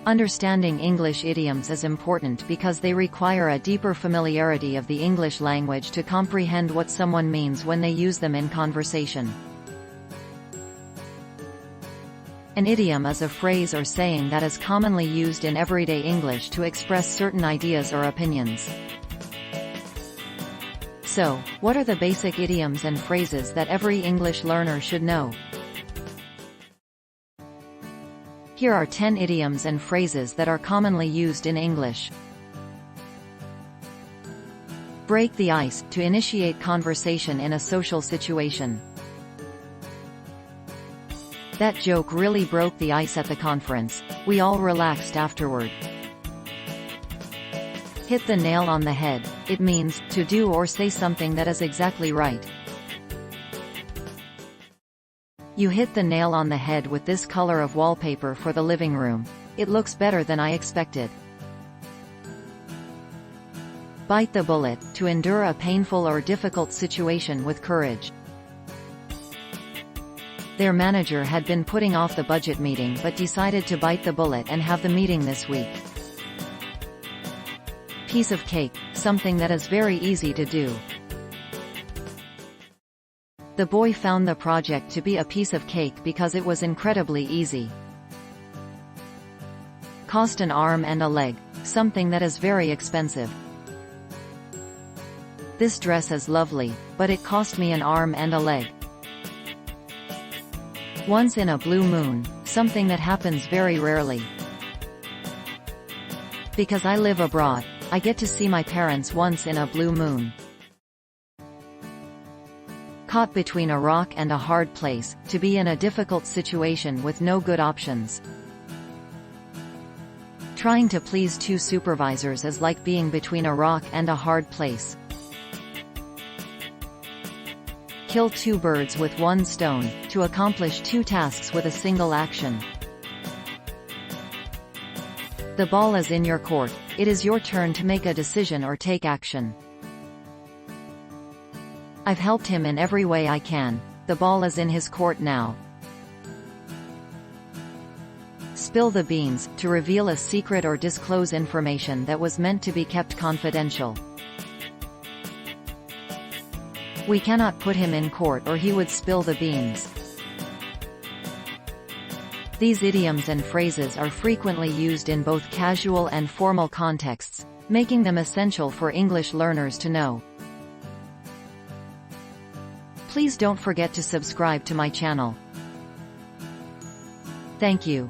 Understanding English idioms is important because they require a deeper familiarity of the English language to comprehend what someone means when they use them in conversation. An idiom is a phrase or saying that is commonly used in everyday English to express certain ideas or opinions. So, what are the basic idioms and phrases that every English learner should know? Here are 10 idioms and phrases that are commonly used in English. Break the ice, to initiate conversation in a social situation. That joke really broke the ice at the conference. We all relaxed afterward. Hit the nail on the head. It means, to do or say something that is exactly right. You hit the nail on the head with this color of wallpaper for the living room. It looks better than I expected. Bite the bullet, to endure a painful or difficult situation with courage. Their manager had been putting off the budget meeting but decided to bite the bullet and have the meeting this week. Piece of cake, something that is very easy to do. The boy found the project to be a piece of cake because it was incredibly easy. Cost an arm and a leg, something that is very expensive. This dress is lovely, but it cost me an arm and a leg. Once in a blue moon, something that happens very rarely. Because I live abroad, I get to see my parents once in a blue moon. Caught between a rock and a hard place, to be in a difficult situation with no good options. Trying to please two supervisors is like being between a rock and a hard place. Kill two birds with one stone, to accomplish two tasks with a single action. The ball is in your court. It is your turn to make a decision or take action. I've helped him in every way I can. The ball is in his court now. Spill the beans, to reveal a secret or disclose information that was meant to be kept confidential. We cannot put him in court or he would spill the beans. These idioms and phrases are frequently used in both casual and formal contexts, making them essential for English learners to know. Please don't forget to subscribe to my channel. Thank you.